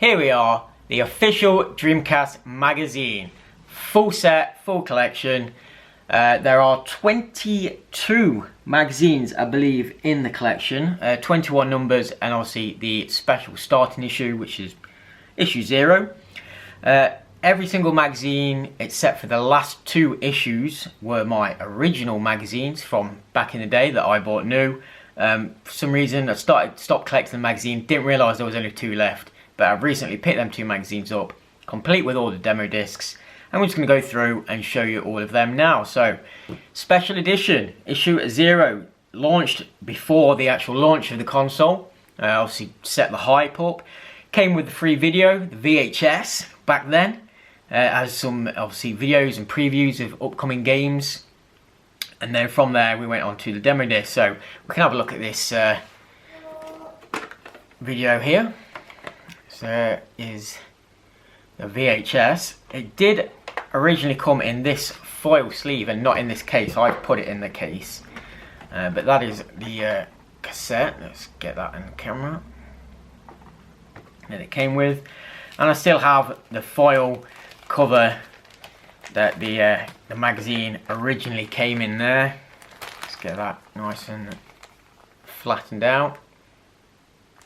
here we are, the official Dreamcast Magazine. Full set, full collection. There are 22 magazines, I believe, in the collection. 21 numbers, and obviously the special starting issue, which is issue 0. Every single magazine, except for the last 2 issues, were my original magazines from back in the day that I bought new. For some reason, I stopped collecting the magazine, didn't realise there was only 2 left. But I've recently picked them 2 magazines up, complete with all the demo discs. And we're just going to go through and show you all of them now. So, special edition, issue 0, launched before the actual launch of the console. Obviously set the hype up. Came with the free video, the VHS, back then. Has some, obviously, videos and previews of upcoming games. And then from there, we went on to the demo disc. So, we can have a look at this video here. So, is the VHS. It did originally come in this foil sleeve and not in this case. I've put it in the case. But that is the cassette. Let's get that in the camera. That it came with. And I still have the foil cover that the magazine originally came in there. Let's get that nice and flattened out.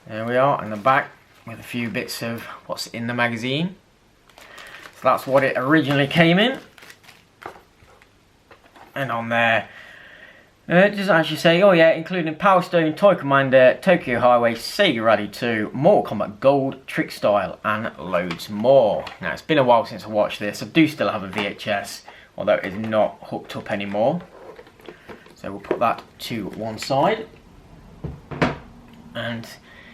There we are, on the back with a few bits of what's in the magazine. So that's what it originally came in. And on there, it does actually say, oh yeah, including Power Stone, Toy Commander, Tokyo Highway, Sega Rally 2, Mortal Kombat Gold, Trick Style, and loads more. Now, it's been a while since I watched this. I do still have a VHS, although it is not hooked up anymore. So we'll put that to one side. And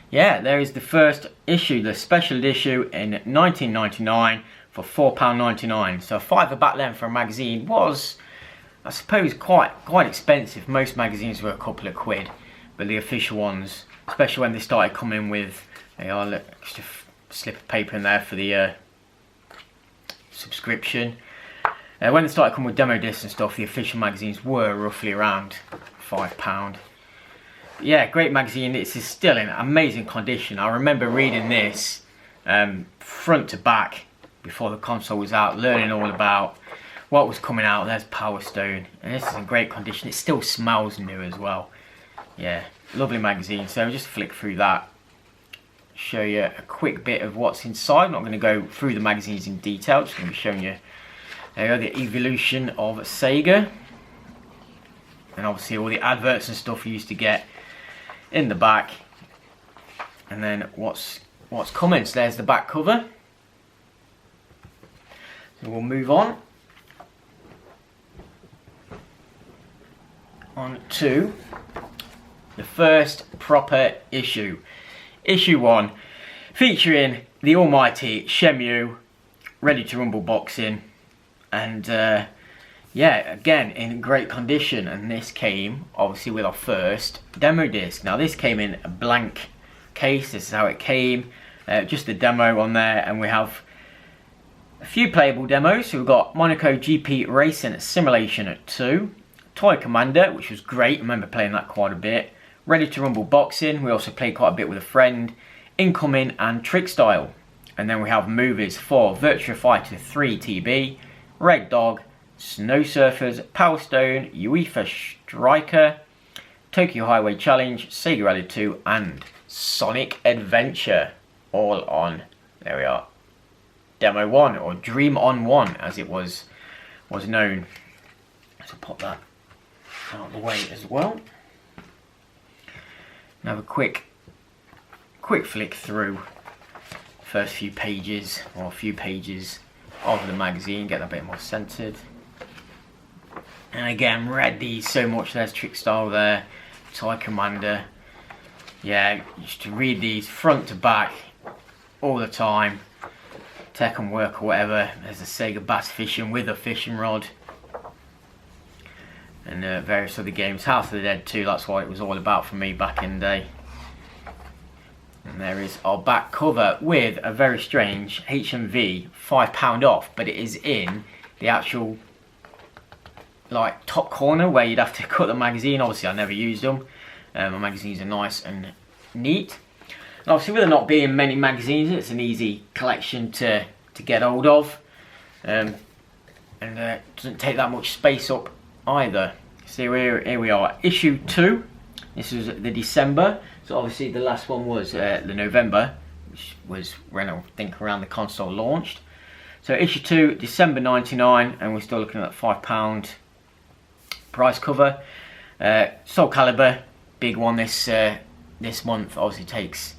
yeah, there is the first issue, the special issue in 1999 for £4.99. So a £5 back then for a magazine was, I suppose, quite expensive. Most magazines were a couple of quid, but the official ones, especially when they started coming with just a slip of paper in there for the subscription. When they started coming with demo discs and stuff, the official magazines were roughly around £5. Yeah, great magazine. It's still in amazing condition. I remember reading this front to back before the console was out, learning all about what was coming out. There's Power Stone, and this is in great condition. It still smells new as well. Yeah, lovely magazine. So just flick through that, show you a quick bit of what's inside. I'm not going to go through the magazines in detail, just going to be showing you the evolution of Sega, and obviously all the adverts and stuff you used to get in the back. And then what's coming. So there's the back cover. So we'll move on to the first proper issue. Issue 1, featuring the almighty Shenmue, Ready to Rumble boxing, and yeah, again in great condition. And this came obviously with our first demo disc. Now this came in a blank case. This is how it came, just the demo on there, and we have a few playable demos. So we've got Monaco GP Racing Simulation 2, Toy Commander, which was great, I remember playing that quite a bit, Ready to Rumble Boxing, we also played quite a bit with a friend, Incoming, and Trick Style. And then we have movies for Virtua Fighter 3 TB, Red Dog, Snow Surfers, Power Stone, UEFA Striker, Tokyo Highway Challenge, Sega Rally 2, and Sonic Adventure, all on, there we are, Demo 1, or Dream on 1 as it was known. So pop that out of the way as well. Now have a quick flick through first few pages, or a few pages of the magazine, get that a bit more centered. And again, read these so much. There's Trick Style there, Toy Commander. Yeah, used to read these front to back all the time. Tekken Work or whatever. There's a Sega Bass Fishing with a fishing rod, and various other games. House of the Dead 2, that's what it was all about for me back in the day. And there is our back cover with a very strange HMV £5 off, but it is in the actual like top corner where you'd have to cut the magazine. Obviously I never used them. My magazines are nice and neat. And obviously with there not being many magazines, it's an easy collection to get hold of. And doesn't take that much space up either. So here we are, issue 2. This is the December. So obviously the last one was the November, which was when I think around the console launched. So issue 2, December 99, and we're still looking at £5 price cover. Soul Calibur, big one this month, obviously takes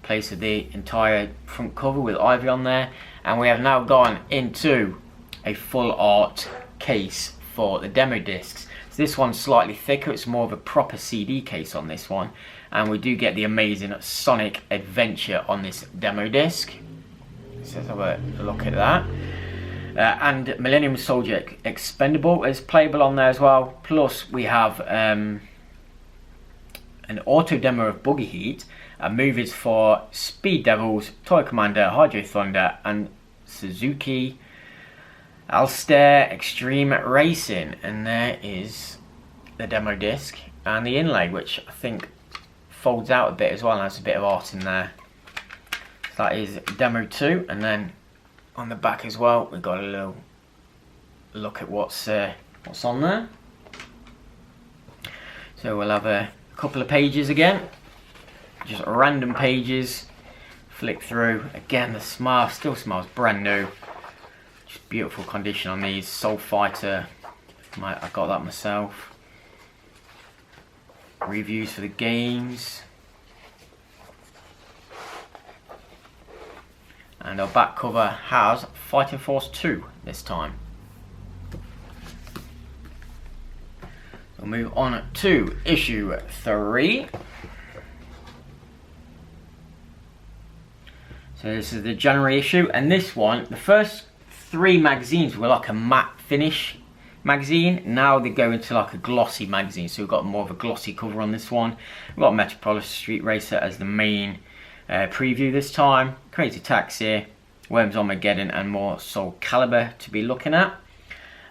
place of the entire front cover with Ivy on there. And we have now gone into a full art case for the demo discs. So this one's slightly thicker, it's more of a proper CD case on this one. And we do get the amazing Sonic Adventure on this demo disc. So let's have a look at that. And Millennium Soldier Expendable is playable on there as well. Plus we have an auto demo of Buggy Heat, and movies for Speed Devils, Toy Commander, Hydro Thunder, and Suzuki Alster Extreme Racing. And there is the demo disc and the inlay, which I think folds out a bit as well and has a bit of art in there. So that is demo 2, and then on the back as well we've got a little look at what's on there. So we'll have a couple of pages again, just random pages, flick through. Again, the smell still smells brand new, just beautiful condition on these. Soul Fighter, I got that myself. Reviews for the games. And our back cover has Fighting Force 2 this time. We'll move on to issue 3. So this is the January issue, and this one, the first 3 magazines were like a matte finish magazine. Now they go into like a glossy magazine, so we've got more of a glossy cover on this one. We've got Metropolis Street Racer as the main preview this time. Crazy Taxi, Worms Armageddon, and more Soul Calibur to be looking at.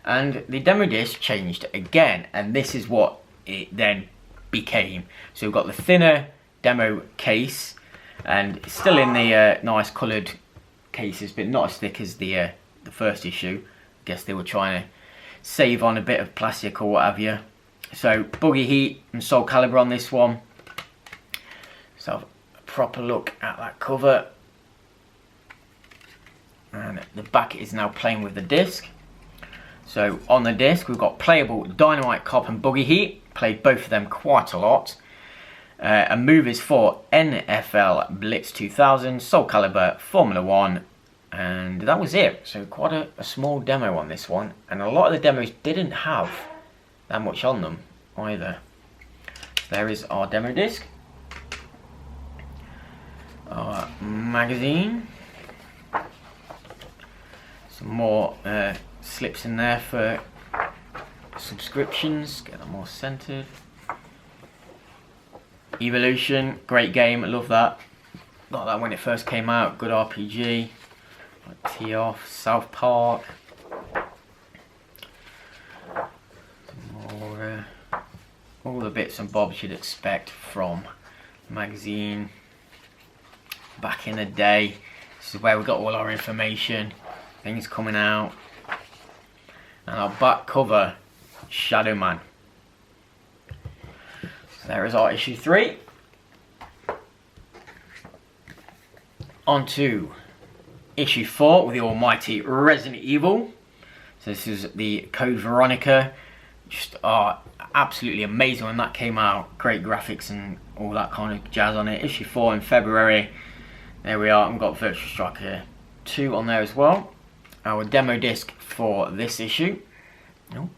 And the demo disc changed again, and this is what it then became. So we've got the thinner demo case, and it's still in the nice coloured cases, but not as thick as the first issue. I guess they were trying to save on a bit of plastic or what have you. So Buggy Heat and Soul Calibur on this one. So have a proper look at that cover. And the back is now playing with the disc. So on the disc we've got playable Dynamite Cop and Buggy Heat. Played both of them quite a lot. And movies for NFL Blitz 2000, Soul Calibur, Formula 1, and that was it. So quite a small demo on this one, and a lot of the demos didn't have that much on them either. There is our demo disc, our magazine, some more slips in there for subscriptions, get them more centered. Evolution, great game, I love that. Got that when it first came out, good RPG. Like Tee Off, South Park. More, all the bits and bobs you'd expect from the magazine back in the day. This is where we got all our information, things coming out. And our back cover, Shadow Man. So there is our issue 3. On to issue 4 with the almighty Resident Evil. So this is the Code Veronica. Just absolutely amazing when that came out. Great graphics and all that kind of jazz on it. Issue 4 in February. There we are. I've got Virtua Striker 2 on there as well. Our demo disc for this issue. Oh.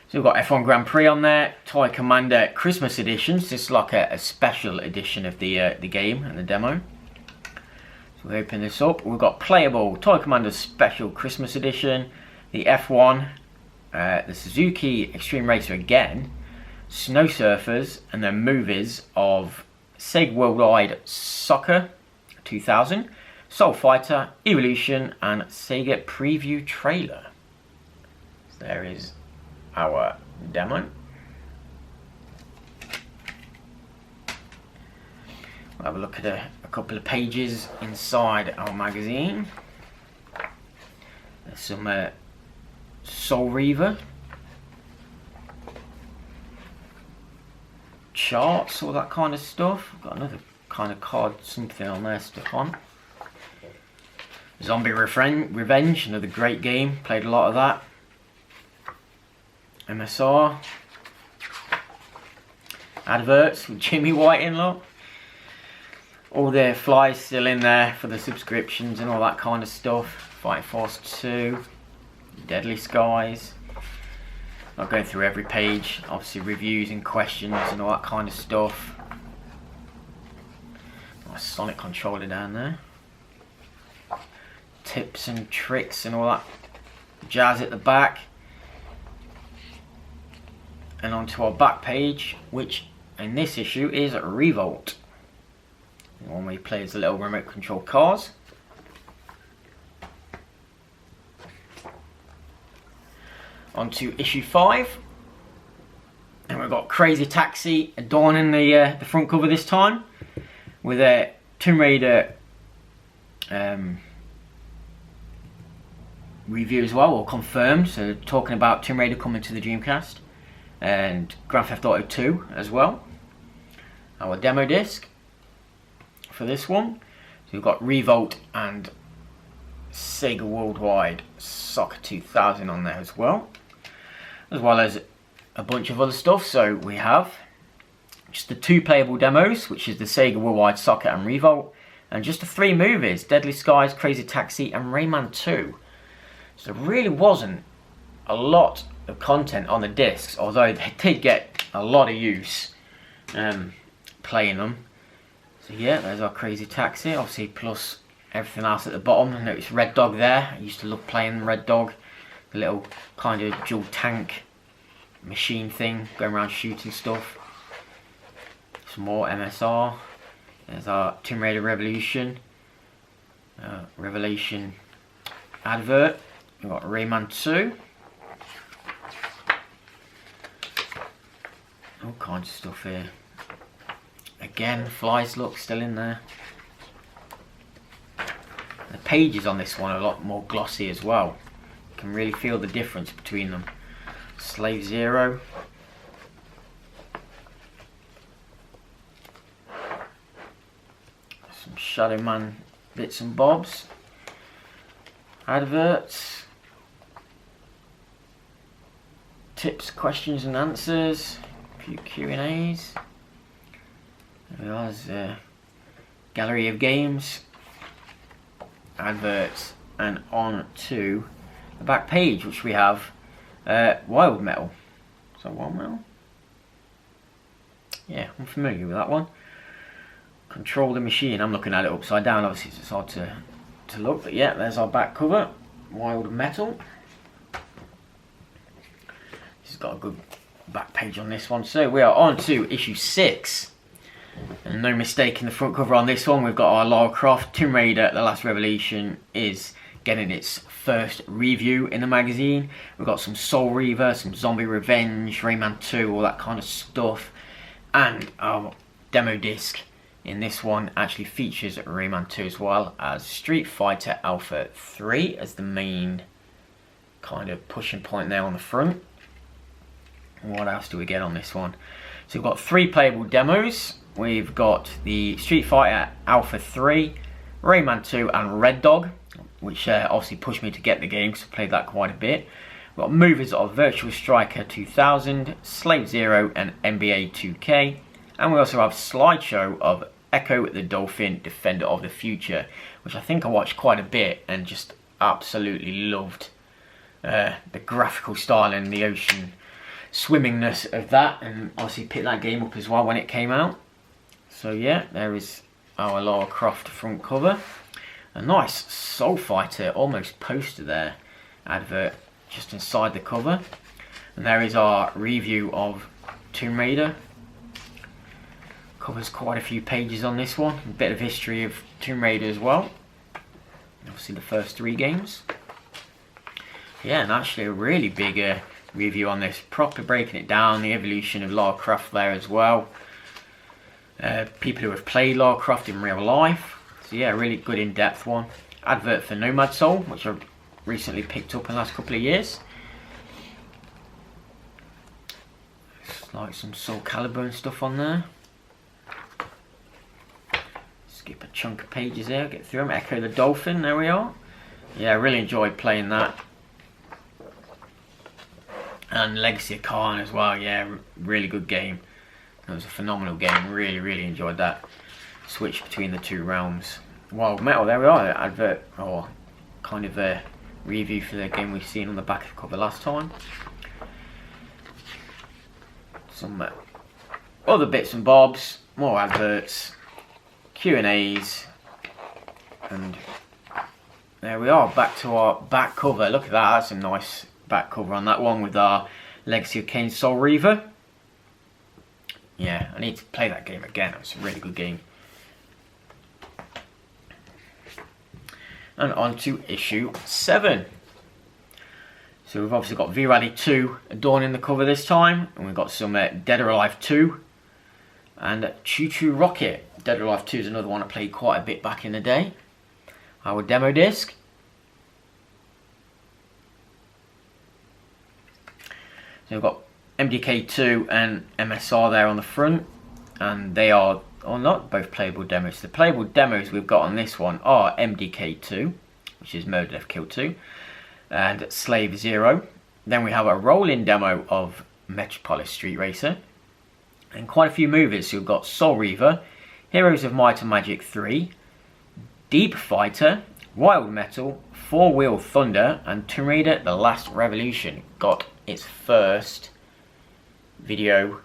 So we've got F1 Grand Prix on there, Toy Commander Christmas Edition. So this is like a special edition of the game and the demo. So we open this up. We've got playable Toy Commander Special Christmas Edition, the F1, the Suzuki Extreme Racer again, Snow Surfers, and then movies of Sega Worldwide Soccer 2000, Soul Fighter, Evolution, and Sega Preview Trailer. So there is our demo. We'll have a look at a couple of pages inside our magazine. There's some Soul Reaver charts, all that kind of stuff. Got another kind of card, something on there stuck on. Zombie Revenge, another great game. Played a lot of that. MSR. Adverts with Jimmy White in, look. All the flies still in there for the subscriptions and all that kind of stuff. Fighting Force 2. Deadly Skies. I'll go through every page. Obviously reviews and questions and all that kind of stuff. Nice Sonic controller down there. Tips and tricks and all that jazz at the back. And onto our back page, which in this issue is Revolt. The one where you play as the little remote control cars. Onto issue 5. And we've got Crazy Taxi adorning the front cover this time. With a Tomb Raider review as well, or confirmed. So talking about Tomb Raider coming to the Dreamcast. And Grand Theft Auto 2 as well. Our demo disc for this one. So we've got Revolt and Sega Worldwide Soccer 2000 on there as well as a bunch of other stuff. So we have just the 2 playable demos, which is the Sega Worldwide Soccer and Revolt, and just the 3 movies, Deadly Skies, Crazy Taxi and Rayman 2. So there really wasn't a lot of content on the discs, although they did get a lot of use playing them. So yeah, there's our Crazy Taxi, obviously, plus everything else at the bottom. I noticed Red Dog there. I used to love playing Red Dog, the little kind of dual tank machine thing, going around shooting stuff. Some more MSR. There's our Tomb Raider Revolution Revelation advert. We've got Rayman 2. All kinds of stuff here. Again, flies look still in there. The pages on this one are a lot more glossy as well. You can really feel the difference between them. Slave Zero. Some Shadow Man bits and bobs. Adverts. Tips, questions and answers. A few Q&As. There's a gallery of games. Adverts. And on to the back page, which we have Wild Metal. Is that Wild Metal? Yeah, I'm familiar with that one. Control the Machine. I'm looking at it upside down, obviously it's hard to look, but yeah, there's our back cover. Wild Metal. This has got a good back page on this one. So we are on to issue 6. And no mistake in the front cover on this one. We've got our Lara Croft Tomb Raider The Last Revelation is getting its first review in the magazine. We've got some Soul Reaver, some Zombie Revenge, Rayman 2, all that kind of stuff. And our demo disc in this one actually features Rayman 2 as well as Street Fighter Alpha 3 as the main kind of pushing point there on the front. What else do we get on this one? So we've got 3 playable demos. We've got the Street Fighter Alpha 3, Rayman 2 and Red Dog, which obviously pushed me to get the game because I played that quite a bit. We've got movies of Virtual Striker 2000, Slave Zero and NBA 2K. And we also have slideshow of Echo the Dolphin, Defender of the Future, which I think I watched quite a bit and just absolutely loved the graphical style and the ocean swimmingness of that, and obviously picked that game up as well when it came out. So yeah, there is our Lara Croft front cover. A nice Soul Fighter almost poster there, advert just inside the cover. And there is our review of Tomb Raider. Covers quite a few pages on this one. A bit of history of Tomb Raider as well. Obviously the first 3 games. Yeah, and actually a really big review on this. Proper breaking it down, the evolution of Lara Croft there as well. people who have played Lara Croft in real life. So yeah, really good in-depth one. Advert for Nomad Soul, which I've recently picked up in the last couple of years. It's like some Soul Calibur and stuff on there. Skip a chunk of pages there, get through them. Echo the Dolphin, there we are. Yeah, I really enjoyed playing that. And Legacy of Khan as well, yeah, really good game. It was a phenomenal game, really enjoyed that. Switch between the two realms. Wild Metal, there we are, advert, or kind of a review for the game we've seen on the back of the cover last time. Some other bits and bobs, more adverts, Q&As, and there we are, back to our back cover. Look at that, that's a nice back cover on that one with our Legacy of Kain Soul Reaver. Yeah, I need to play that game again, it's a really good game. And on to issue 7. So we've obviously got V-Rally 2 adorning the cover this time, and we've got some Dead or Alive 2 and Choo Choo Rocket. Dead or Alive 2 is another one I played quite a bit back in the day. Our demo disc. So we've got MDK2 and MSR there on the front, and they are, or not, both playable demos. The playable demos we've got on this one are MDK2, which is Murder Death Kill 2, and Slave 0. Then we have a roll-in demo of Metropolis Street Racer, and quite a few movies. So we've got Soul Reaver, Heroes of Might and Magic 3, Deep Fighter, Wild Metal, Four Wheel Thunder, and Tomb Raider The Last Revolution got its first video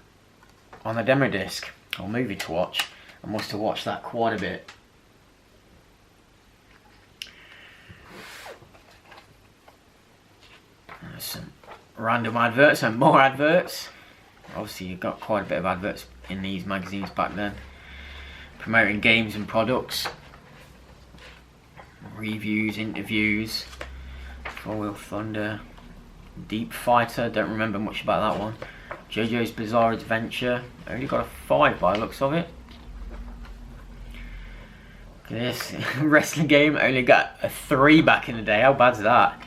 on the demo disc, or movie to watch. I must have watched that quite a bit. There's some random adverts and more adverts. Obviously you've got quite a bit of adverts in these magazines back then, promoting games and products, reviews, interviews. Four Wheel Thunder, Deep Fighter, don't remember much about that one. JoJo's Bizarre Adventure, I only got a 5 by the looks of it. This wrestling game, I only got a 3 back in the day. How bad's that?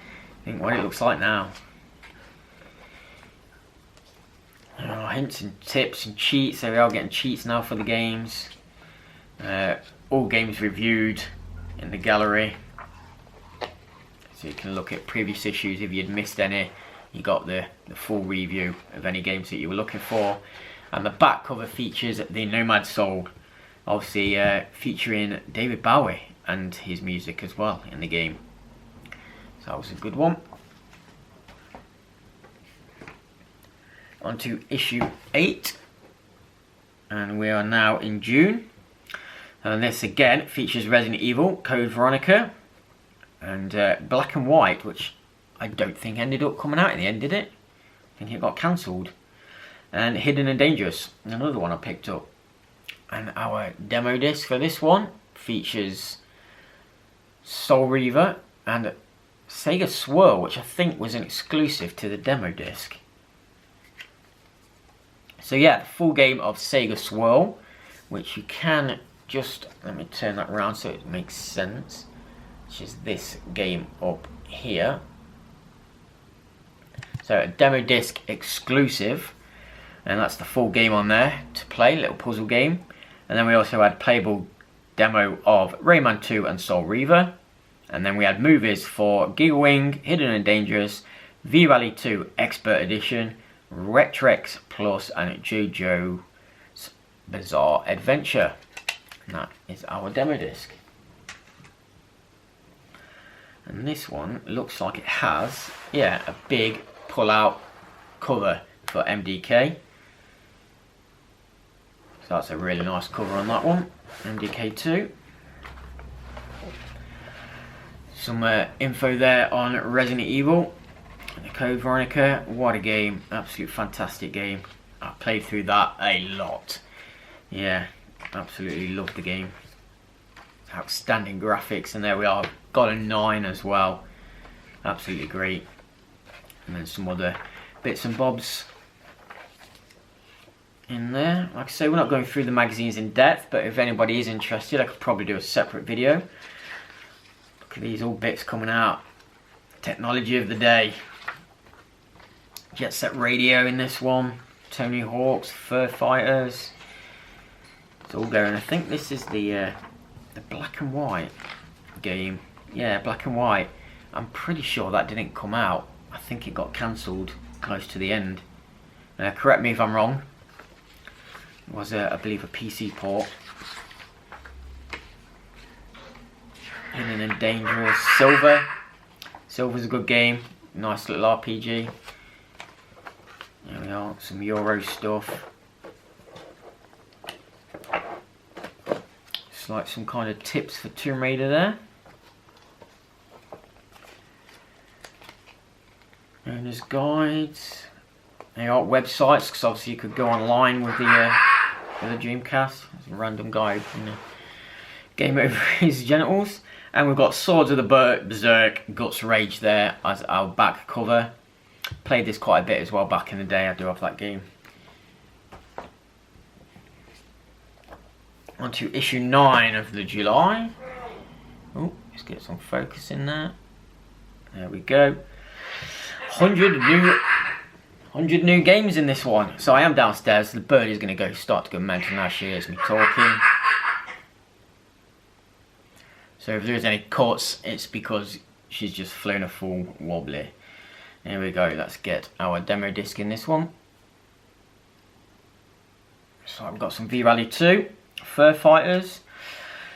Think what it looks like now. Oh, hints and tips and cheats. There we are, getting cheats now for the games. All games reviewed in the gallery, so you can look at previous issues if you'd missed any. You got the full review of any games that you were looking for. And the back cover features the Nomad Soul, obviously featuring David Bowie and his music as well in the game. So that was a good one. On to issue 8, and we are now in June. And this again features Resident Evil, Code Veronica, and Black and White, which I don't think ended up coming out in the end, did it? I think it got cancelled. And Hidden and Dangerous, another one I picked up. And our demo disc for this one features Soul Reaver and Sega Swirl, which I think was an exclusive to the demo disc. So yeah, the full game of Sega Swirl, which you can just, let me turn that around so it makes sense, which is this game up here. So a demo disc exclusive, and that's the full game on there to play, little puzzle game. And then we also had playable demo of Rayman 2 and Soul Reaver. And then we had movies for Giga Wing, Hidden and Dangerous, V-Rally 2 Expert Edition, Retrex Plus, and JoJo's Bizarre Adventure. And that is our demo disc. And this one looks like it has, yeah, a big pull-out cover for MDK. So that's a really nice cover on that one, MDK2. Some info there on Resident Evil, the Code Veronica. What a game, absolute fantastic game. I played through that a lot. Yeah, absolutely loved the game. Outstanding graphics, and there we are, got a 9 as well. Absolutely great. And then some other bits and bobs in there. Like I say, we're not going through the magazines in depth, but if anybody is interested, I could probably do a separate video. Look at these all bits coming out. Technology of the day. Jet Set Radio in this one. Tony Hawk's, Fur Fighters. It's all going. I think this is the black and white game. Yeah, black and white. I'm pretty sure that didn't come out. I think it got cancelled close to the end. Correct me if I'm wrong. It was, I believe, a PC port. Hidden and Dangerous. Silver. Silver's a good game. Nice little RPG. There we are. Some Euro stuff. It's like some kind of tips for Tomb Raider there. And there's guides. There are websites, because obviously you could go online with the Dreamcast. There's a random guy, you know, game over his genitals. And we've got Swords of the Berserk, Guts Rage there as our back cover. Played this quite a bit as well back in the day. I do have that game. On to issue 9 of the July. Oh, let's get some focus in there. There we go. 100 new games in this one. So I am downstairs. The bird is going to start to go mental now she hears me talking. So if there's any cuts, it's because she's just flown a full wobbly. Here we go. Let's get our demo disc in this one. So I've got some V-Rally 2, Fur Fighters.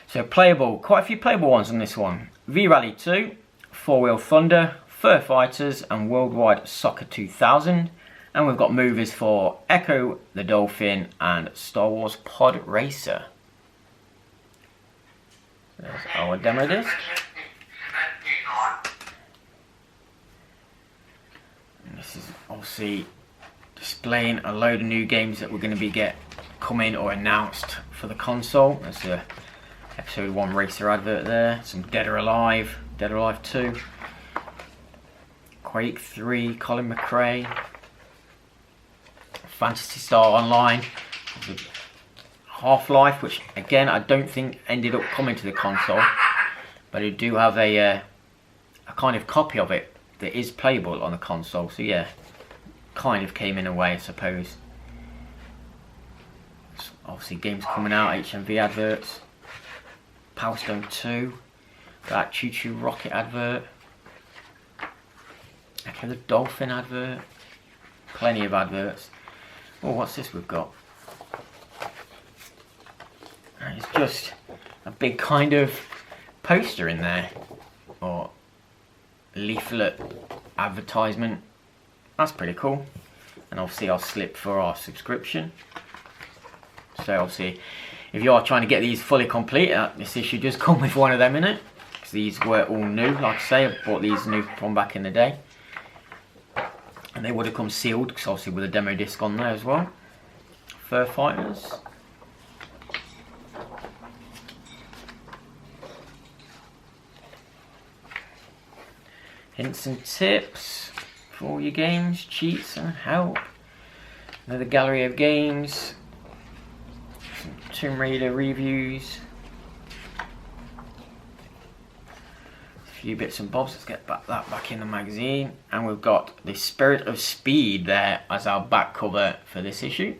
So playable, quite a few playable ones on this one. V-Rally 2, 4-Wheel Thunder, Fur Fighters, and Worldwide Soccer 2000. And we've got movies for Echo the Dolphin and Star Wars Pod Racer. There's our demo disc. And this is obviously displaying a load of new games that we're going to be coming or announced for the console. There's the episode 1 racer advert there. Some Dead or Alive, Dead or Alive 2, Quake 3, Colin McRae, Phantasy Star Online, Half-Life, which again I don't think ended up coming to the console, but I do have a kind of copy of it that is playable on the console, so yeah, kind of came in a way, I suppose. So obviously games coming out, HMV adverts, Power Stone 2, that Choo Choo Rocket advert, Echo the Dolphin advert, plenty of adverts. Oh, what's this we've got? It's just a big kind of poster in there, or leaflet advertisement. That's pretty cool. And obviously our slip for our subscription. So obviously if you are trying to get these fully complete, this issue does come with one of them in it, because these were all new. Like I say, I bought these new from back in the day, and they would have come sealed, because obviously with a demo disc on there as well. Fur Fighters. Hints and tips for all your games, cheats and help. Another gallery of games. Some Tomb Raider reviews. A few bits and bobs. Let's get that back in the magazine. And we've got the Spirit of Speed there as our back cover for this issue.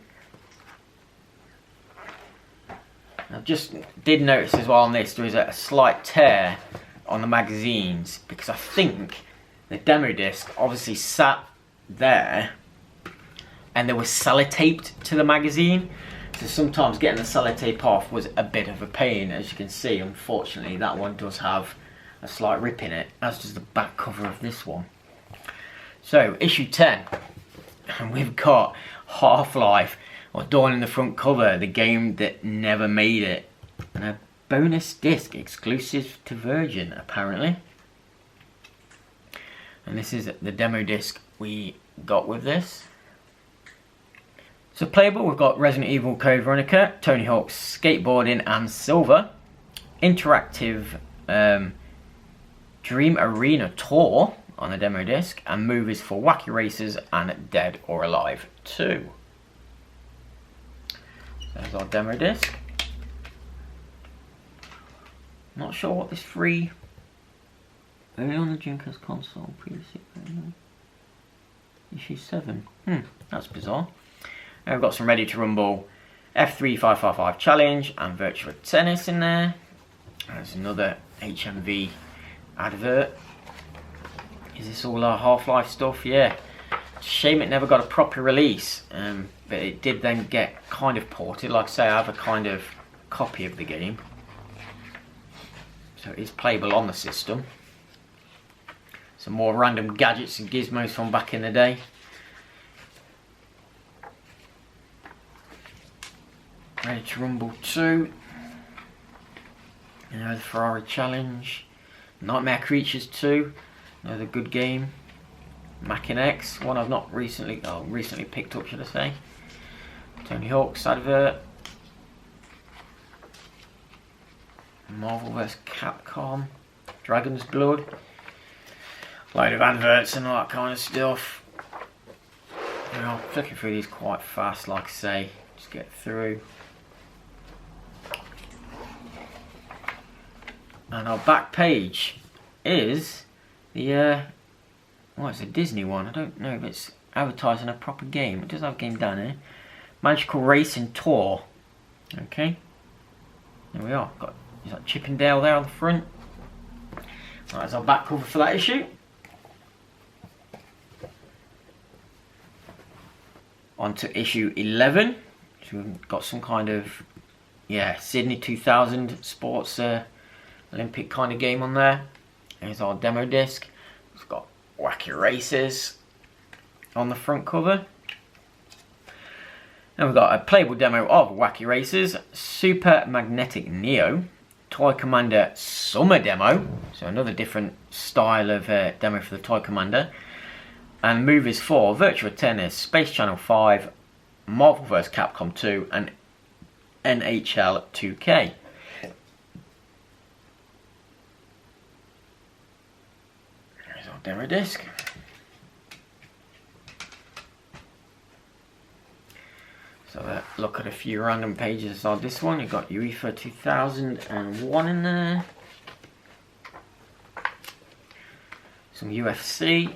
I just did notice as well on this, there is a slight tear on the magazines, because I think the demo disc obviously sat there and they were sellotaped to the magazine, so sometimes getting the sellotape off was a bit of a pain. As you can see, unfortunately that one does have a slight rip in it, as does the back cover of this one. So issue 10, and we've got Half-Life, or Dawn in the front cover, the game that never made it, and a bonus disc exclusive to Virgin apparently. And this is the demo disc we got with this. So playable, we've got Resident Evil Code Veronica, Tony Hawk's Skateboarding and Silver, interactive Dream Arena Tour on the demo disc, and movies for Wacky Racers and Dead or Alive 2. There's our demo disc. Not sure what this free. Early on the Dreamcast console, previously. Issue 7. That's bizarre. And we've got some Ready to Rumble F3555 Challenge and Virtua Tennis in there. There's another HMV advert. Is this all our Half-Life stuff? Yeah. Shame it never got a proper release, but it did then get kind of ported. Like I say, I have a kind of copy of the game, so it is playable on the system. Some more random gadgets and gizmos from back in the day. Ready to Rumble 2. The Ferrari Challenge. Nightmare Creatures 2. Another good game. Mackin X, one I've not recently picked up, should I say. Tony Hawk's advert. Marvel vs Capcom. Dragon's Blood. Load of adverts and all that kind of stuff. I'm flicking through these quite fast, like I say. Just get through. And our back page is the well, it's a Disney one. I don't know if it's advertising a proper game. It does have a game down here. Magical Racing Tour. Okay. There we are. Got is that Chippendale there on the front. Right, that's our back cover for that issue. On to issue 11. So we've got some kind of Sydney 2000 sports Olympic kind of game on there. Here's our demo disc. It's got Wacky Races on the front cover. And we've got a playable demo of Wacky Races, Super Magnetic Neo, Toy Commander Summer Demo, so another different style of demo for the Toy Commander, and movies for Virtua Tennis, Space Channel 5, Marvel vs Capcom 2, and NHL 2K. There's our demo disc. So look at a few random pages on this one. You've got UEFA 2001 in there. Some UFC.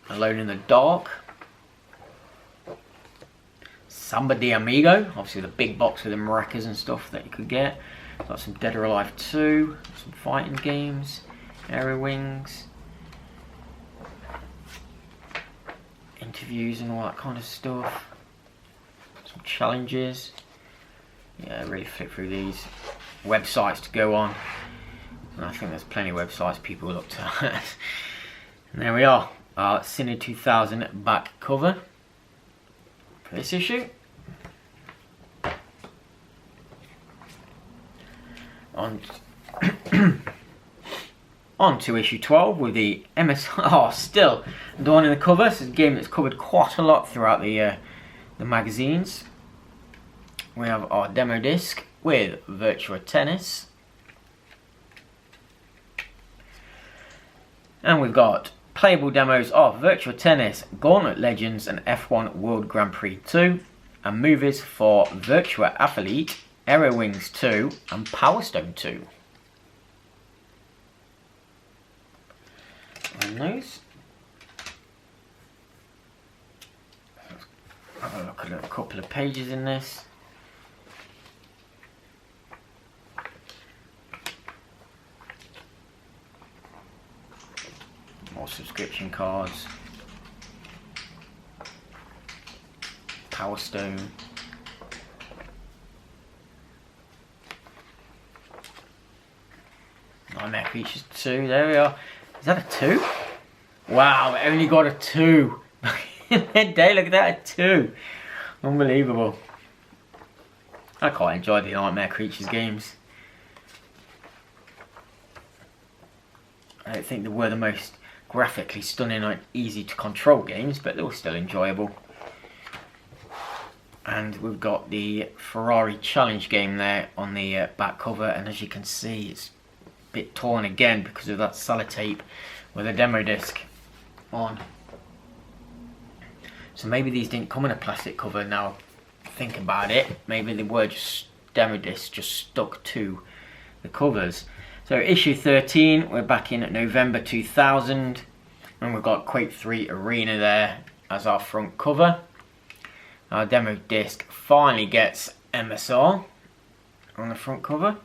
Alone in the Dark. Samba de Amigo. Obviously the big box with the maracas and stuff that you could get. Got some Dead or Alive 2. Some fighting games. Aero Wings. Interviews and all that kind of stuff. Some challenges. Yeah, really flip through these. Websites to go on. And I think there's plenty of websites people looked at. And there we are. Our Cine 2000 back cover for this issue. On to issue 12 with the MS. Oh, still the one in the cover. This is a game that's covered quite a lot throughout the magazines. We have our demo disc with Virtua Tennis, and we've got playable demos of Virtua Tennis, Gauntlet Legends, and F1 World Grand Prix 2, and movies for Virtua Athlete, Aero Wings 2, and Power Stone 2. And those. Have a look at a couple of pages in this. More subscription cards. Power Stone. Nightmare Creatures 2, there we are. Is that a 2? Wow, it only got a 2. Day, look at that, a 2. Unbelievable. I quite enjoyed the Nightmare Creatures games. I don't think they were the most graphically stunning or easy to control games, but they were still enjoyable. And we've got the Ferrari Challenge game there on the back cover, and as you can see it's a bit torn again because of that sellotape with a demo disc on. So maybe these didn't come in a plastic cover now, think about it, maybe they were just demo discs just stuck to the covers. So issue 13, we're back in November 2000, and we've got Quake 3 Arena there as our front cover. Our demo disc finally gets MSR on the front cover.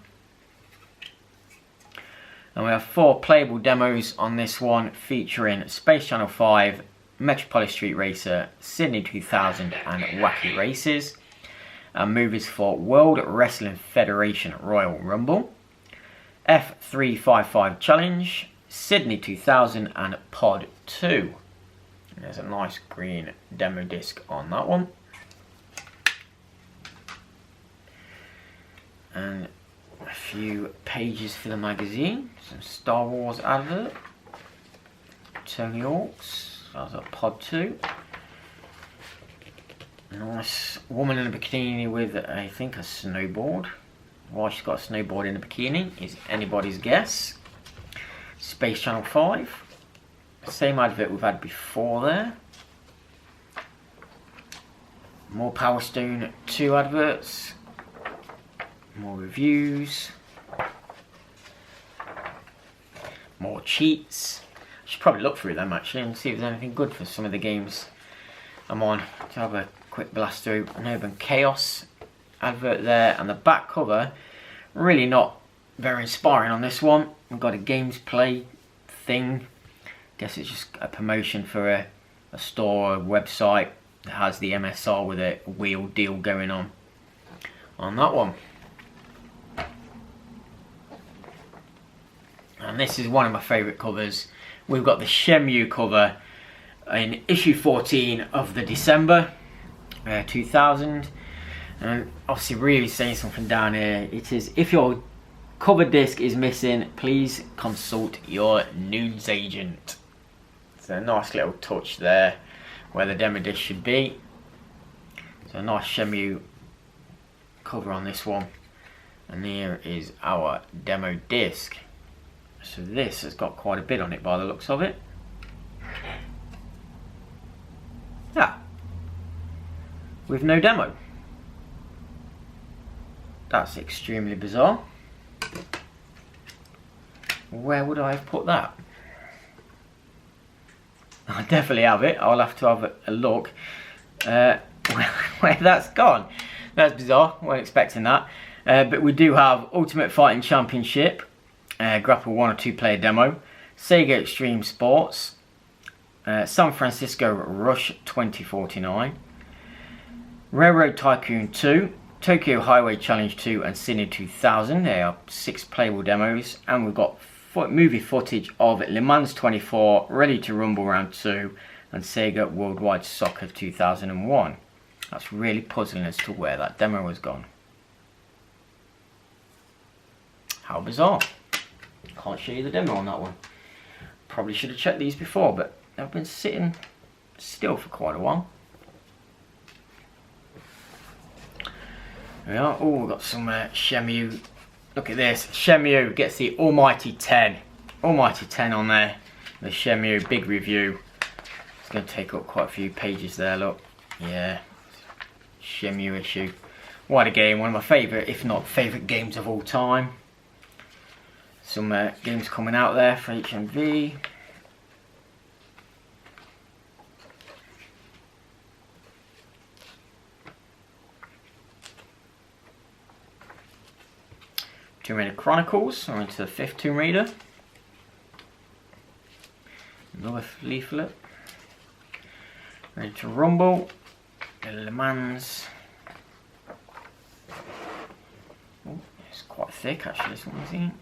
And we have 4 playable demos on this one, featuring Space Channel 5, Metropolis Street Racer, Sydney 2000 and Wacky Races. And movies for World Wrestling Federation Royal Rumble, F355 Challenge, Sydney 2000 and Pod 2. There's a nice green demo disc on that one. And a few pages for the magazine, some Star Wars advert, Tony Hawk's, that's a Pod 2. Nice woman in a bikini with, I think, a snowboard. Why she's got a snowboard in a bikini is anybody's guess. Space Channel 5, same advert we've had before there. More Power Stone 2 adverts. More reviews, more cheats. I should probably look through them actually and see if there's anything good for some of the games I'm on. To have a quick blast through. An Urban Chaos advert there, and the back cover really not very inspiring on this one. We've got a games play thing. Guess it's just a promotion for a store or a website that has the MSR with a wheel deal going on that one. And this is one of my favourite covers. We've got the Shenmue cover in issue 14 of the December 2000. And obviously really saying something down here. It is, if your cover disc is missing, please consult your news agent. It's a nice little touch there where the demo disc should be. So a nice Shenmue cover on this one. And here is our demo disc. So this has got quite a bit on it by the looks of it. Yeah. With no demo. That's extremely bizarre. Where would I have put that? I definitely have it. I'll have to have a look where that's gone. That's bizarre. Weren't expecting that. But we do have Ultimate Fighting Championship, Grapple 1 or 2 player demo, Sega Extreme Sports, San Francisco Rush 2049, Railroad Tycoon 2, Tokyo Highway Challenge 2 and Sydney 2000. They are 6 playable demos, and we've got movie footage of Le Mans 24, Ready to Rumble Round 2 and Sega Worldwide Soccer 2001. That's really puzzling as to where that demo has gone. How bizarre. Can't show you the demo on that one. Probably should have checked these before, but they've been sitting still for quite a while. There we are. Oh, we've got some Shenmue. Look at this. Shenmue gets the almighty 10. Almighty 10 on there. The Shenmue big review. It's going to take up quite a few pages there, look. Yeah. Shenmue issue. What a game. One of my favourite, if not favourite games of all time. Some games coming out there for HMV. Tomb Raider Chronicles, we're into the 5th Tomb Raider. Another leaflet. Ready to Rumble. Le Mans. Oh, it's quite thick actually, this one, isn't it?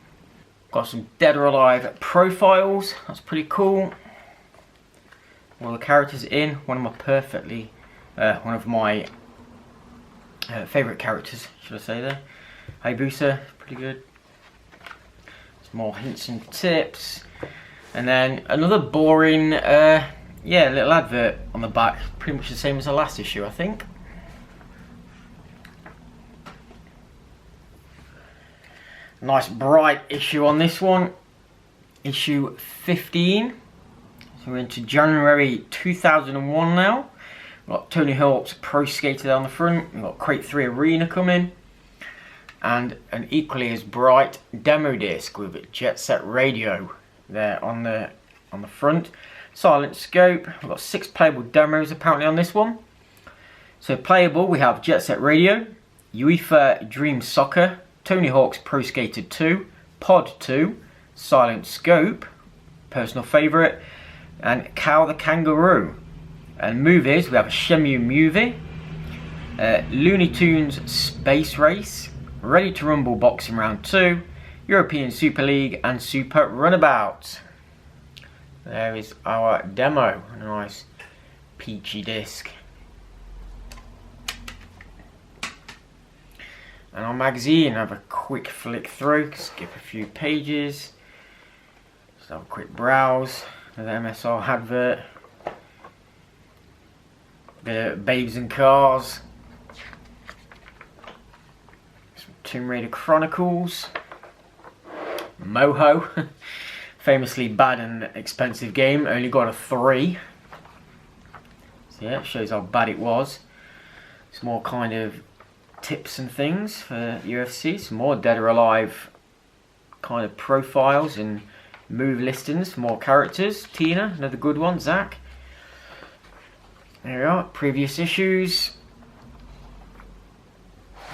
Got some Dead or Alive profiles, that's pretty cool. All the characters in, one of my favourite characters, should I say there. Hayabusa, pretty good. Some more hints and tips. And then another boring, little advert on the back. Pretty much the same as the last issue, I think. Nice bright issue on this one. Issue 15. So we're into January 2001 now. We've got Tony Hawk's Pro Skater there on the front. We've got Crate 3 Arena coming. And an equally as bright demo disc with Jet Set Radio there on the front. Silent scope. We've got 6 playable demos apparently on this one. So playable, we have Jet Set Radio, UEFA Dream Soccer, Tony Hawk's Pro Skater 2, Pod 2, Silent Scope, personal favourite, and Cow the Kangaroo. And movies, we have a Shenmue movie, Looney Tunes Space Race, Ready to Rumble Boxing Round 2, European Super League, and Super Runabout. There is our demo. A nice peachy disc. And our magazine, have a quick flick through, skip a few pages, just have a quick browse of the MSR advert, bit of Babes and Cars, some Tomb Raider Chronicles, Moho, famously bad and expensive game, only got a 3, so yeah, it shows how bad it was. It's more kind of tips and things for UFC, some more Dead or Alive kind of profiles and move listings for more characters. Tina, another good one. Zach. There we are, previous issues.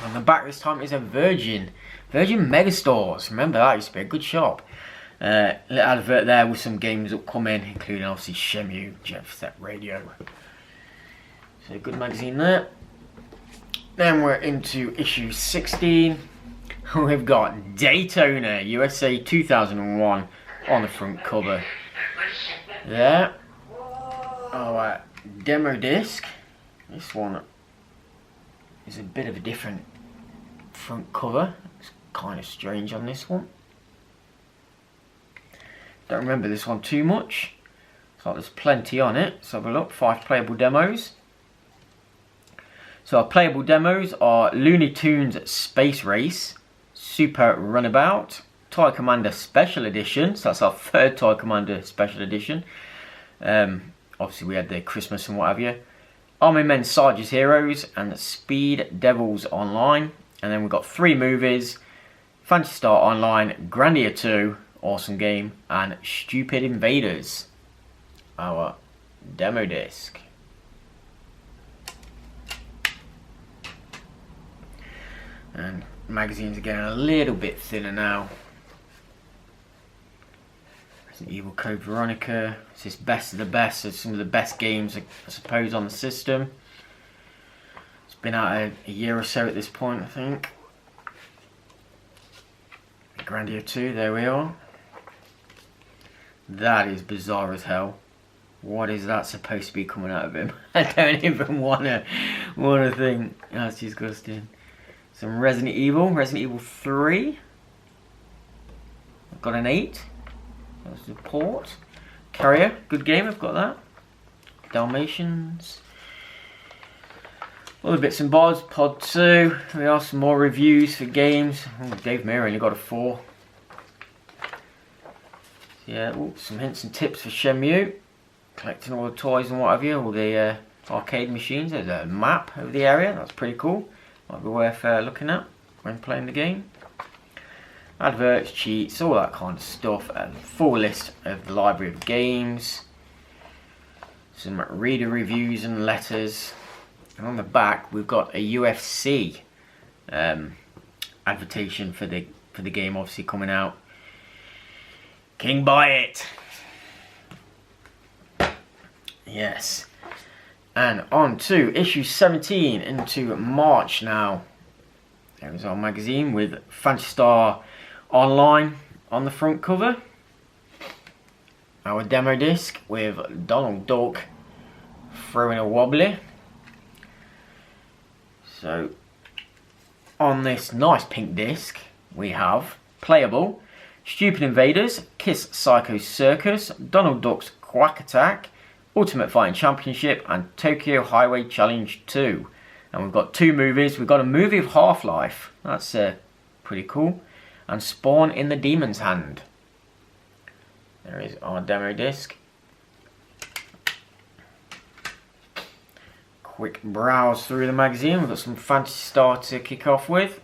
On the back this time is a Virgin Megastores. Remember that used to be a good shop. Little advert there with some games upcoming, including obviously Shenmue, Jet Set Radio. So a good magazine there. Then we're into issue 16. We've got Daytona USA 2001 on the front cover. There. Our demo disc. This one is a bit of a different front cover. It's kind of strange on this one. Don't remember this one too much. So there's plenty on it. Let's have a look. 5 playable demos. So our playable demos are Looney Tunes Space Race, Super Runabout, Toy Commander Special Edition. So that's our 3rd Toy Commander Special Edition. Obviously we had the Christmas and what have you. Army Men Sarge's Heroes and Speed Devils Online. And then we've got 3 movies, Phantasy Star Online, Grandia 2, awesome game, and Stupid Invaders, our demo disc. And magazines are getting a little bit thinner now. Resident Evil Code Veronica. It's just best of the best. It's some of the best games, I suppose, on the system. It's been out a year or so at this point, I think. Grandia 2, there we are. That is bizarre as hell. What is that supposed to be coming out of him? I don't even wanna think. That's disgusting. Some Resident Evil 3. I've got an 8. That's the port. Carrier, good game, I've got that. Dalmatians. Other bits and bobs, Pod 2. We have some more reviews for games. Oh, Dave Mayer only got a 4. Yeah, some hints and tips for Shenmue. Collecting all the toys and what have you, all the arcade machines. There's a map of the area, that's pretty cool. Might be worth looking at when playing the game. Adverts, cheats, all that kind of stuff. And full list of the library of games. Some reader reviews and letters. And on the back we've got a UFC advertisement for the game, obviously coming out. King buy it. Yes. And on to issue 17 into March now. There's our magazine with Phantasy Star Online on the front cover. Our demo disc with Donald Duck throwing a wobbly. So on this nice pink disc we have playable Stupid Invaders, Kiss Psycho Circus, Donald Duck's Quack Attack, Ultimate Fighting Championship, and Tokyo Highway Challenge 2. And we've got 2 movies. We've got a movie of Half-Life. That's pretty cool. And Spawn in the Demon's Hand. There is our demo disc. quick browse through the magazine. We've got some Fantasy Star to kick off with.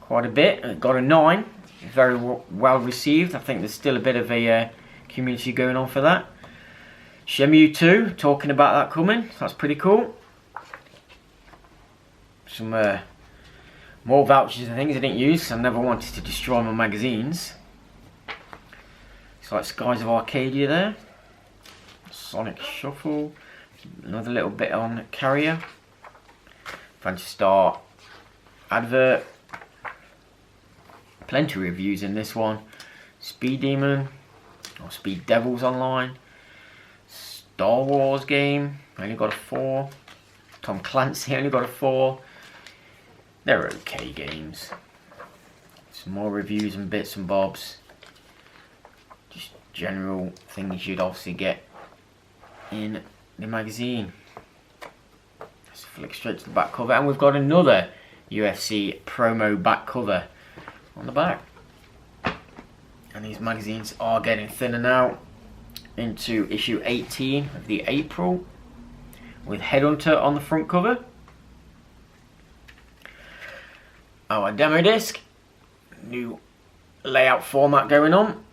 Quite a bit. It got a 9. Very well received. I think there's still a bit of a community going on for that. Shenmue 2, talking about that coming. That's pretty cool. Some more vouchers and things I didn't use because I never wanted to destroy my magazines. It's like Skies of Arcadia there. Sonic Shuffle. Another little bit on Carrier. Fantasy Star advert. Plenty of reviews in this one. Speed Demon, or Speed Devils Online. Star Wars game, only got a 4. Tom Clancy only got a 4. They're okay games. Some more reviews and bits and bobs. Just general things you'd obviously get in the magazine. Let's flick straight to the back cover, and we've got another UFC promo back cover on the back. And these magazines are getting thinner now into issue 18 of the April with Headhunter on the front cover. Our demo disc, new layout format going on.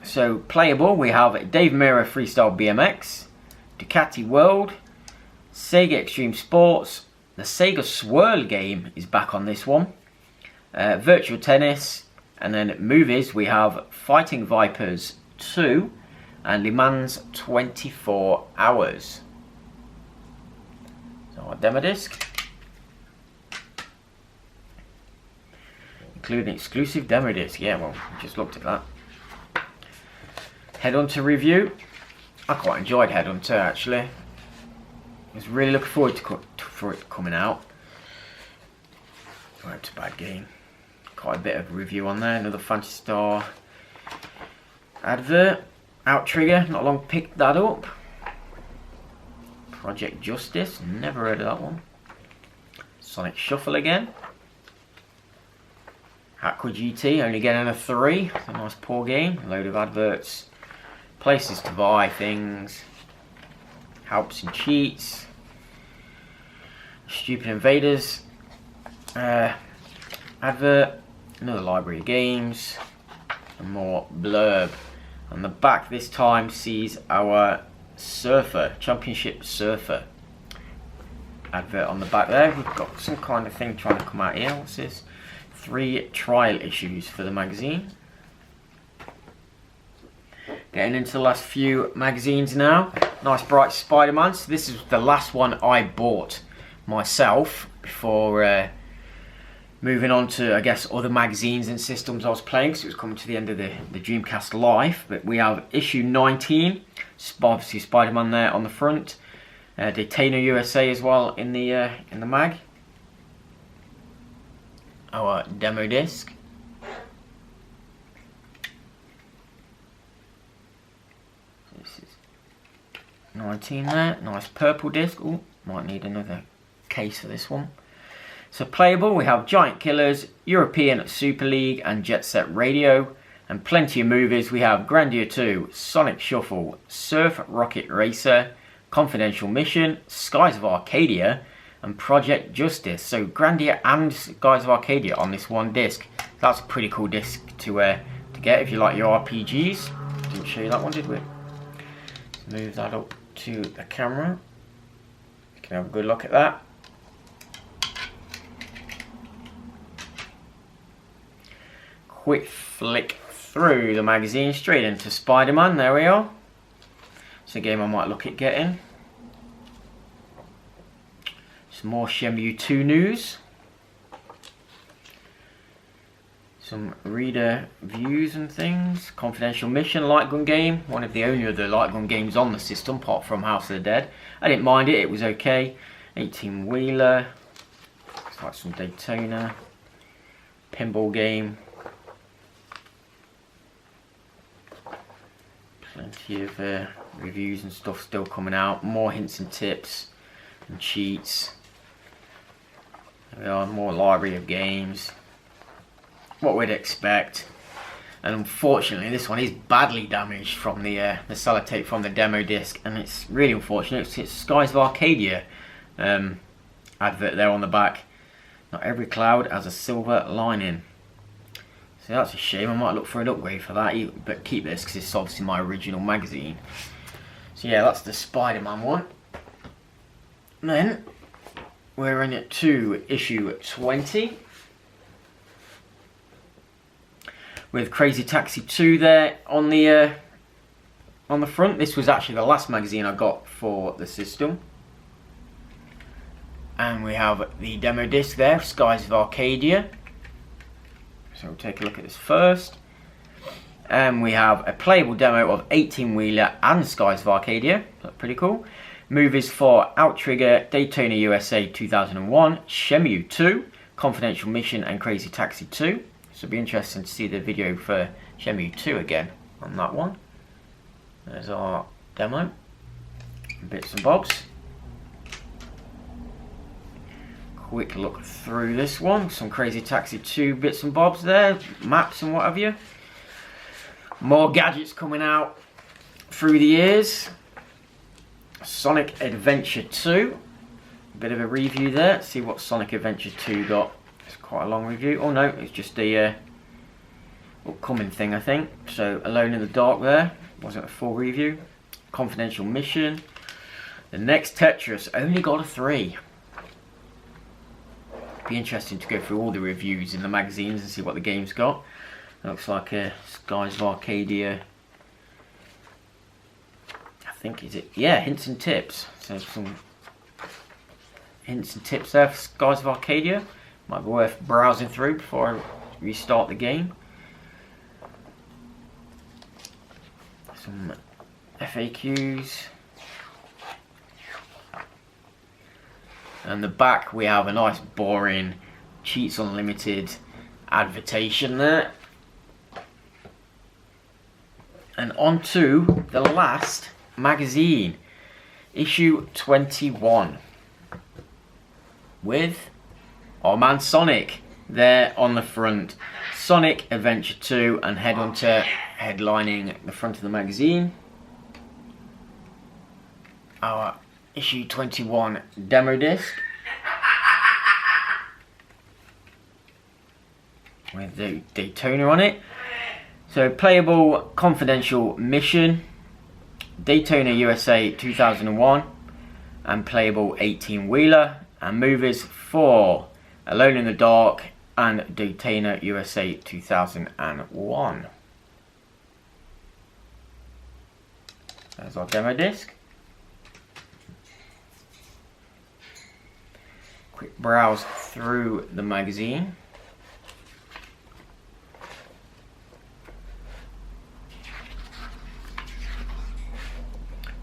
So playable, we have Dave Mirra Freestyle BMX, Ducati World, Sega Extreme Sports. The Sega Swirl game is back on this one. Virtual Tennis. And then movies, we have Fighting Vipers 2 and Le Mans 24 Hours. So our demo disc. Including exclusive demo disc. Yeah, well, we just looked at that. Headhunter review. I quite enjoyed Headhunter actually. I was really looking forward for it coming out. Oh, it's a bad game. Quite a bit of review on there. Another Fantasy Star advert. Outrigger, not long picked that up. Project Justice, never heard of that one. Sonic Shuffle again. Aqua GT, only getting a 3. It's a nice poor game. A load of adverts. Places to buy things. Helps and cheats. Stupid Invaders. Advert. Another library of games. And more blurb. And the back this time sees our Surfer, Championship Surfer. Advert on the back there. We've got some kind of thing trying to come out here. What's this? 3 trial issues for the magazine. Getting into the last few magazines now. Nice bright Spider-Man. So this is the last one I bought myself before moving on to, I guess, other magazines and systems I was playing, because it was coming to the end of the Dreamcast life. But we have issue 19, obviously Spider-Man there on the front. Daytona USA as well in the mag. Our demo disc. This is 19 there. Nice purple disc. Oh, might need another case for this one. So playable, we have Giant Killers, European Super League and Jet Set Radio. And plenty of movies. We have Grandia 2, Sonic Shuffle, Surf Rocket Racer, Confidential Mission, Skies of Arcadia and Project Justice. So Grandia and Skies of Arcadia on this one disc. That's a pretty cool disc to get if you like your RPGs. Didn't show you that one, did we? Let's move that up to the camera. You can have a good look at that. Quick flick through the magazine straight into Spider-Man. There we are. It's a game I might look at getting. Some more Shenmue 2 news. Some reader views and things. Confidential Mission light gun game. One of the only other light gun games on the system, apart from House of the Dead. I didn't mind it. It was okay. 18 wheeler. Looks like some Daytona. Pinball game. Plenty of reviews and stuff still coming out. More hints and tips and cheats. There we are, more library of games. What we'd expect. And unfortunately, this one is badly damaged from the sellotape from the demo disc, and it's really unfortunate. It's Skies of Arcadia advert there on the back. Not every cloud has a silver lining. So that's a shame. I might look for an upgrade for that, but keep this because it's obviously my original magazine. So yeah, that's the Spider-Man one. And then we're in it to issue 20. With Crazy Taxi 2 there on the front. This was actually the last magazine I got for the system. And we have the demo disc there, Skies of Arcadia. So we'll take a look at this first. And we have a playable demo of 18-wheeler and Skies of Arcadia. That's pretty cool. Movies for Outrigger, Daytona USA 2001, Shenmue 2, Confidential Mission and Crazy Taxi 2. So it'll be interesting to see the video for Shenmue 2 again on that one. There's our demo. Bits and bobs. Quick look through this one. Some Crazy Taxi 2 bits and bobs there. Maps and what have you. More gadgets coming out through the years. Sonic Adventure 2. Bit of a review there. See what Sonic Adventure 2 got. It's quite a long review. Oh no, it's just the upcoming thing, I think. So Alone in the Dark there. Wasn't a full review. Confidential Mission. The next Tetris only got a 3. Be interesting to go through all the reviews in the magazines and see what the game's got. It looks like a Skies of Arcadia. I think, is it? Yeah, hints and tips. So some hints and tips there for Skies of Arcadia. Might be worth browsing through before I restart the game. Some FAQs. And the back we have a nice boring Cheats Unlimited advertisement there. And on to the last magazine, issue 21, with our man Sonic there on the front. Sonic Adventure 2 and Headhunter headlining the front of the magazine. Our issue 21 demo disc with the Daytona on it. So playable Confidential Mission, Daytona USA 2001, and playable 18-wheeler, and movies for Alone in the Dark and Daytona USA 2001. There's our demo disc. Quick browse through the magazine.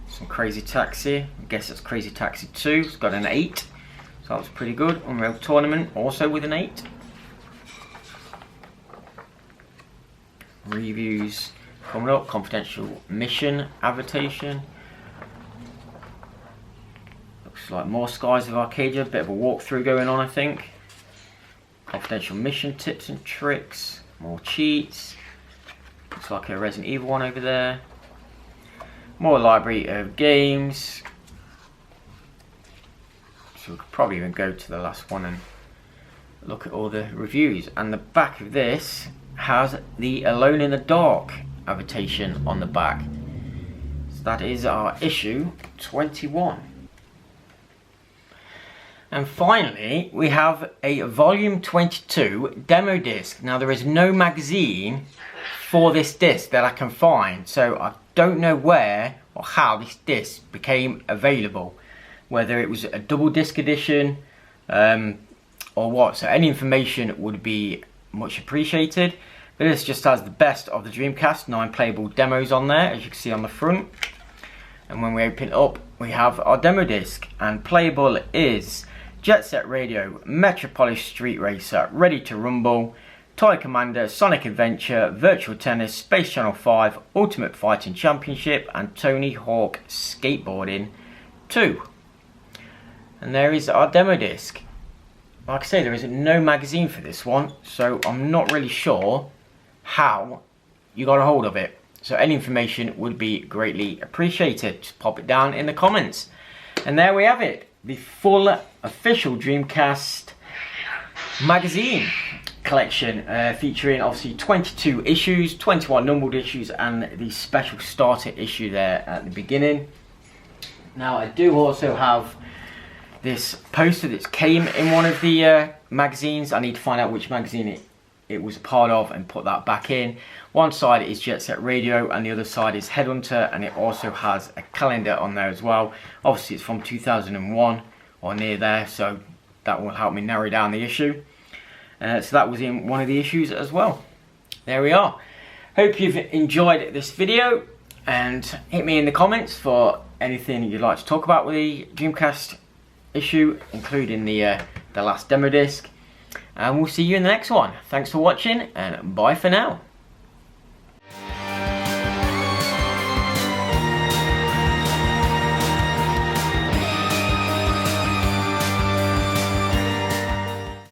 Some Crazy Taxi. I guess it's Crazy Taxi 2. It's got an 8. So that was pretty good. Unreal Tournament also with an 8. Reviews coming up. Confidential Mission advertisement. Looks like more Skies of Arcadia. Bit of a walkthrough going on, I think. Confidential Mission tips and tricks. More cheats. Looks like a Resident Evil one over there. More library of games. So we could probably even go to the last one and look at all the reviews. And the back of this has the Alone in the Dark advertisement on the back. So that is our issue 21. And finally, we have a volume 22 demo disc. Now there is no magazine for this disc that I can find, so I don't know where or how this disc became available, whether it was a double disc edition or what. So any information would be much appreciated. But this just has the best of the Dreamcast, 9 playable demos on there, as you can see on the front. And when we open it up, we have our demo disc, and playable is Jet Set Radio, Metropolis Street Racer, Ready to Rumble, Toy Commander, Sonic Adventure, Virtual Tennis, Space Channel 5, Ultimate Fighting Championship, and Tony Hawk Skateboarding 2. And there is our demo disc. Like I say, there is no magazine for this one, so I'm not really sure how you got a hold of it. So any information would be greatly appreciated. Just pop it down in the comments. And there we have it, the full official Dreamcast Magazine collection, featuring obviously 22 issues, 21 numbered issues, and the special starter issue there at the beginning. Now I do also have this poster that came in one of the magazines. I need to find out which magazine it was part of and put that back in. One side is Jet Set Radio and the other side is Headhunter, and it also has a calendar on there as well. Obviously it's from 2001 or near there, so that will help me narrow down the issue. So that was in one of the issues as well. There we are. Hope you've enjoyed this video, and hit me in the comments for anything you'd like to talk about with the Dreamcast issue, including the last demo disc. And we'll see you in the next one. Thanks for watching, and bye for now.